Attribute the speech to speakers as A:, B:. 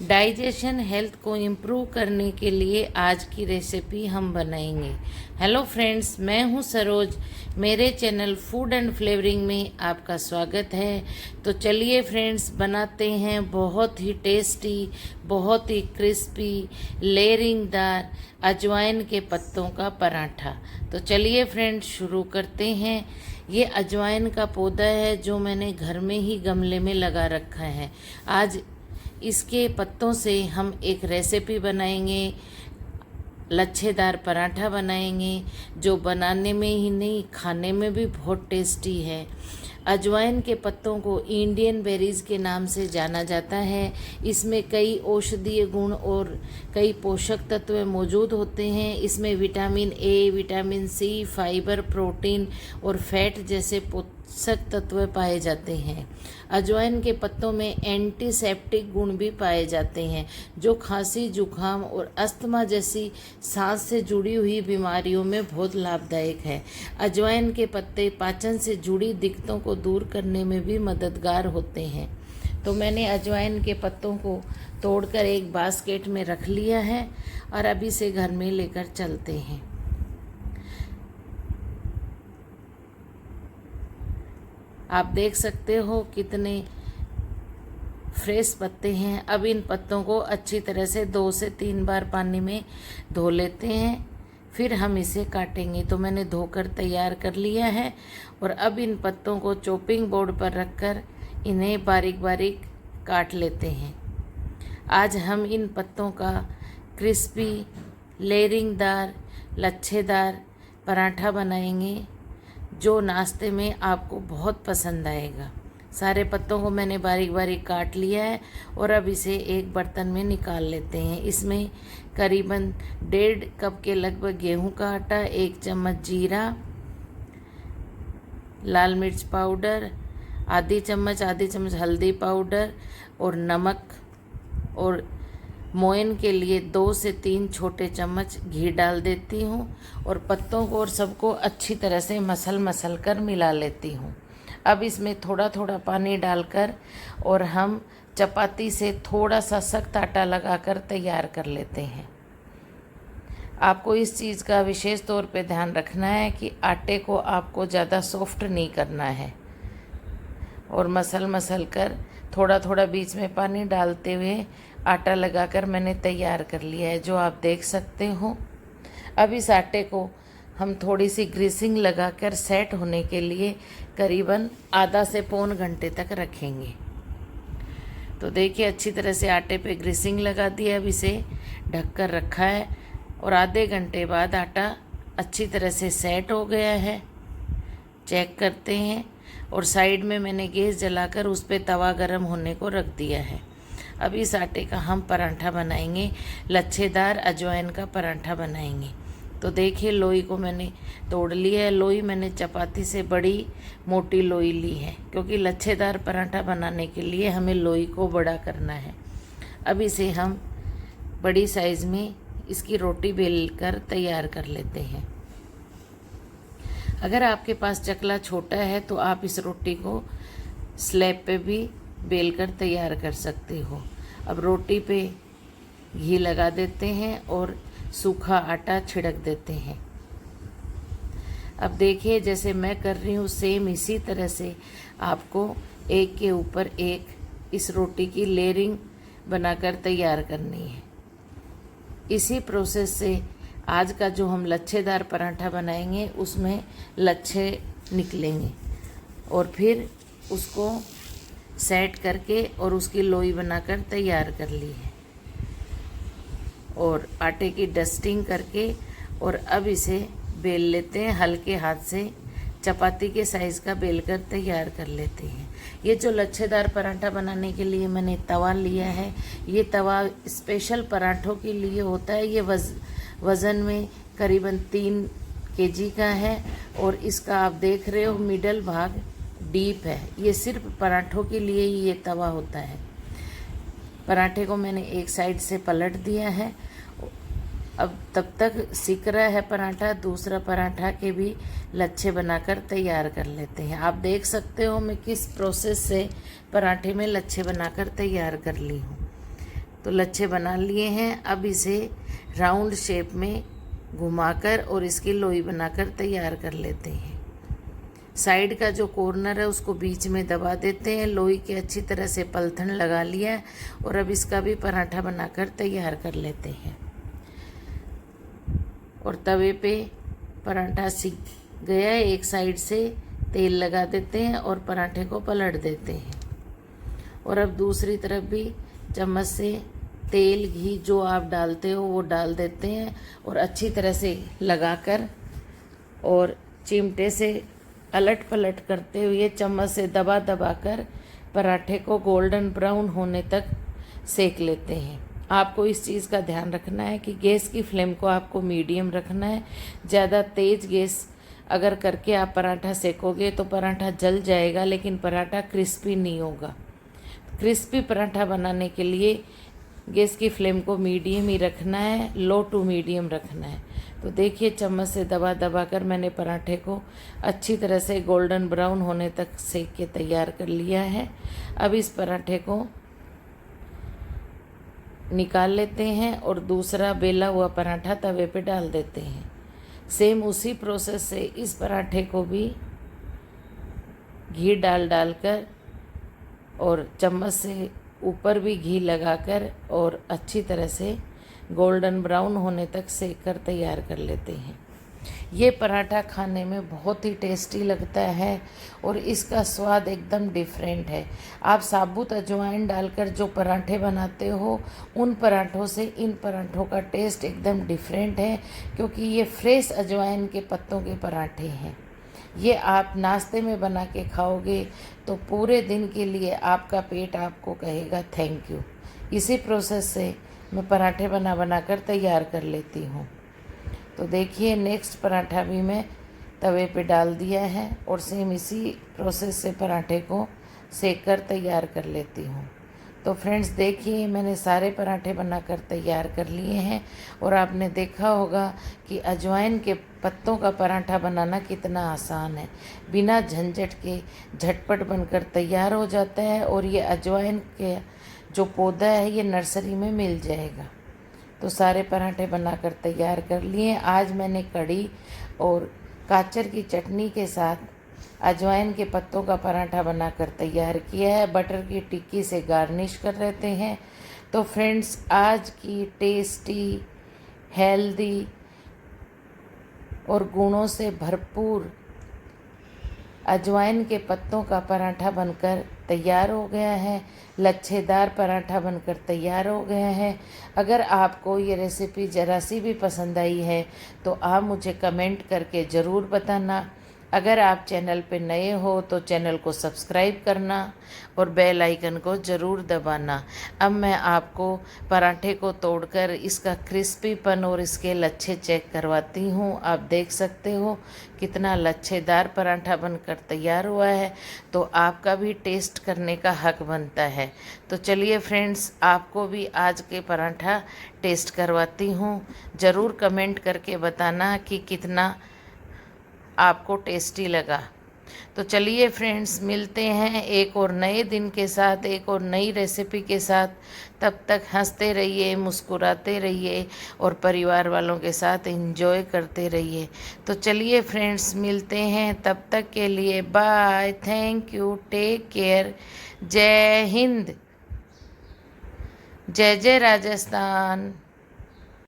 A: Digestion health को improve करने के लिए आज की रेसिपी हम बनाएंगे। हेलो फ्रेंड्स, मैं हूं सरोज। मेरे चैनल फूड एंड फ्लेवरिंग में आपका स्वागत है। तो चलिए फ्रेंड्स, बनाते हैं बहुत ही टेस्टी, बहुत ही क्रिस्पी, लेयरिंगदार अजवाइन के पत्तों का पराठा। तो चलिए फ्रेंड्स, शुरू करते हैं। ये अजवाइन का पौधा है जो मैंने घर में ही गमले में लगा रखा है। आज इसके पत्तों से हम एक रेसिपी बनाएंगे, लच्छेदार पराठा बनाएंगे, जो बनाने में ही नहीं खाने में भी बहुत टेस्टी है। अजवाइन के पत्तों को इंडियन बेरीज के नाम से जाना जाता है। इसमें कई औषधीय गुण और कई पोषक तत्व मौजूद होते हैं। इसमें vitamin A, vitamin C, fibre, protein और फैट जैसे पोषक तत्व पाए जाते हैं। अजवाइन के पत्तों में एंटीसेप्टिक गुण भी पाए जाते हैं, जो खांसी, जुकाम और अस्थमा जैसी सांस से जुड़ी हुई बीमारियों में बहुत लाभदायक है। अजवाइन के पत्ते पाचन से जुड़ी दिक्कतों को दूर करने में भी मददगार होते हैं। तो मैंने अजवाइन के पत्तों को तोड़कर एक बास्केट में रख लिया है और अब इसे घर में लेकर चलते हैं। आप देख सकते हो कितने फ्रेश पत्ते हैं। अब इन पत्तों को अच्छी तरह से 2 से 3 बार पानी में धो लेते हैं, फिर हम इसे काटेंगे। तो मैंने धोकर तैयार कर लिया है और अब इन पत्तों को चॉपिंग बोर्ड पर रखकर इन्हें बारीक बारीक काट लेते हैं। आज हम इन पत्तों का क्रिस्पी, लेयरिंगदार, लच्छेदार पराठा बनाएंगे, जो नाश्ते में आपको बहुत पसंद आएगा। सारे पत्तों को मैंने बारीक बारीक काट लिया है और अब इसे एक बर्तन में निकाल लेते हैं। इसमें करीबन 1.5 कप के लगभग गेहूं का आटा, 1 चम्मच जीरा, लाल मिर्च पाउडर, आधी चम्मच हल्दी पाउडर और नमक, और मोयन के लिए 2 से 3 छोटे चम्मच घी डाल देती हूँ और पत्तों को और सबको अच्छी तरह से मसल कर मिला लेती हूँ। अब इसमें थोड़ा थोड़ा पानी डालकर और हम चपाती से थोड़ा सा सख्त आटा लगाकर तैयार कर लेते हैं। आपको इस चीज़ का विशेष तौर पे ध्यान रखना है कि आटे को आपको ज़्यादा सॉफ्ट नहीं करना है और मसल कर थोड़ा थोड़ा बीच में पानी डालते हुए आटा लगाकर मैंने तैयार कर लिया है, जो आप देख सकते हो। अब इस आटे को हम थोड़ी सी ग्रीसिंग लगाकर सेट होने के लिए करीबन आधा से पौन घंटे तक रखेंगे। तो देखिए, अच्छी तरह से आटे पे ग्रीसिंग लगा दी है। अब इसे ढककर रखा है और आधे घंटे बाद आटा अच्छी तरह से सेट हो गया है। चेक करते हैं और साइड में मैंने गैस जलाकर उस पर तवा गरम होने को रख दिया है। अब इस आटे का हम पराठा बनाएंगे, लच्छेदार अजवाइन का पराठा बनाएंगे। तो देखिए, लोई को मैंने तोड़ लिया है। लोई मैंने चपाती से बड़ी मोटी लोई ली है, क्योंकि लच्छेदार पराठा बनाने के लिए हमें लोई को बड़ा करना है। अब इसे हम बड़ी साइज़ में इसकी रोटी बेल कर तैयार कर लेते हैं। अगर आपके पास चकला छोटा है तो आप इस रोटी को स्लैब पे भी बेल कर तैयार कर सकते हो। अब रोटी पे घी लगा देते हैं और सूखा आटा छिड़क देते हैं। अब देखिए, जैसे मैं कर रही हूँ सेम इसी तरह से आपको एक के ऊपर एक इस रोटी की लेयरिंग बनाकर तैयार करनी है। इसी प्रोसेस से आज का जो हम लच्छेदार पराठा बनाएंगे उसमें लच्छे निकलेंगे और फिर उसको सेट करके और उसकी लोई बनाकर तैयार कर ली है और आटे की डस्टिंग करके और अब इसे बेल लेते हैं। हल्के हाथ से चपाती के साइज़ का बेल कर तैयार कर लेते हैं। ये जो लच्छेदार पराठा बनाने के लिए मैंने तवा लिया है, ये तवा स्पेशल पराठों के लिए होता है। ये वज़न में करीबन 3 kg का है और इसका आप देख रहे हो मिडल भाग डीप है। ये सिर्फ पराठों के लिए ही ये तवा होता है। पराठे को मैंने एक साइड से पलट दिया है। अब तब तक सिक रहा है पराठा, दूसरा पराठा के भी लच्छे बनाकर तैयार कर लेते हैं। आप देख सकते हो मैं किस प्रोसेस से पराठे में लच्छे बनाकर तैयार कर ली हूँ। तो लच्छे बना लिए हैं। अब इसे राउंड शेप में घुमाकर और इसकी लोई बनाकर तैयार कर लेते हैं। साइड का जो कॉर्नर है उसको बीच में दबा देते हैं। लोई के अच्छी तरह से पलथन लगा लिया है और अब इसका भी पराठा बनाकर तैयार कर लेते हैं। और तवे पे पराठा सिक गया है, एक साइड से तेल लगा देते हैं और पराठे को पलट देते हैं। और अब दूसरी तरफ भी चम्मच से तेल घी जो आप डालते हो वो डाल देते हैं और अच्छी तरह से लगाकर और चिमटे से अलट पलट करते हुए चम्मच से दबा दबा कर पराठे को गोल्डन ब्राउन होने तक सेक लेते हैं। आपको इस चीज़ का ध्यान रखना है कि गैस की फ्लेम को आपको मीडियम रखना है। ज़्यादा तेज़ गैस अगर करके आप पराठा सेकोगे तो पराठा जल जाएगा, लेकिन पराठा क्रिस्पी नहीं होगा। क्रिस्पी पराठा बनाने के लिए गैस की फ्लेम को मीडियम ही रखना है, लो टू मीडियम रखना है। तो देखिए चम्मच से दबा दबा कर मैंने पराठे को अच्छी तरह से गोल्डन ब्राउन होने तक सेक के तैयार कर लिया है। अब इस पराठे को निकाल लेते हैं और दूसरा बेला हुआ पराठा तवे पे डाल देते हैं। सेम उसी प्रोसेस से इस पराठे को भी घी डाल कर और चम्मच से ऊपर भी घी लगाकर और अच्छी तरह से गोल्डन ब्राउन होने तक सेक कर तैयार कर लेते हैं। ये पराठा खाने में बहुत ही टेस्टी लगता है और इसका स्वाद एकदम डिफरेंट है। आप साबुत अजवाइन डालकर जो पराठे बनाते हो उन पराठों से इन पराठों का टेस्ट एकदम डिफरेंट है, क्योंकि ये फ्रेश अजवाइन के पत्तों के पराठे हैं। ये आप नाश्ते में बना के खाओगे तो पूरे दिन के लिए आपका पेट आपको कहेगा थैंक यू। इसी प्रोसेस से मैं पराठे बना कर तैयार कर लेती हूँ। तो देखिए नेक्स्ट पराठा भी मैं तवे पे डाल दिया है और सेम इसी प्रोसेस से पराठे को सेक कर तैयार कर लेती हूँ। तो फ्रेंड्स देखिए मैंने सारे पराठे बनाकर तैयार कर लिए हैं और आपने देखा होगा कि अजवाइन के पत्तों का पराठा बनाना कितना आसान है। बिना झंझट के झटपट बनकर तैयार हो जाता है और ये अजवाइन के जो पौधा है ये नर्सरी में मिल जाएगा। तो सारे पराठे बनाकर तैयार कर लिए। आज मैंने कढ़ी और गाजर की चटनी के साथ अजवाइन के पत्तों का पराठा बनाकर तैयार किया है। बटर की टिक्की से गार्निश कर लेते हैं। तो फ्रेंड्स आज की टेस्टी, हेल्दी और गुणों से भरपूर अजवाइन के पत्तों का पराठा बनकर तैयार हो गया है। लच्छेदार पराठा बनकर तैयार हो गया है। अगर आपको ये रेसिपी ज़रा सी भी पसंद आई है तो आप मुझे कमेंट करके ज़रूर बताना। अगर आप चैनल पे नए हो तो चैनल को सब्सक्राइब करना और बेल आइकन को ज़रूर दबाना। अब मैं आपको पराठे को तोड़कर इसका क्रिस्पीपन और इसके लच्छे चेक करवाती हूँ। आप देख सकते हो कितना लच्छेदार पराठा बनकर तैयार हुआ है। तो आपका भी टेस्ट करने का हक बनता है। तो चलिए फ्रेंड्स आपको भी आज के पराठा टेस्ट करवाती हूँ। ज़रूर कमेंट करके बताना कि कितना आपको टेस्टी लगा। तो चलिए फ्रेंड्स मिलते हैं एक और नए दिन के साथ, एक और नई रेसिपी के साथ। तब तक हंसते रहिए, मुस्कुराते रहिए और परिवार वालों के साथ एंजॉय करते रहिए। तो चलिए फ्रेंड्स मिलते हैं, तब तक के लिए bye, thank you, take care, जय हिंद, जय जय राजस्थान।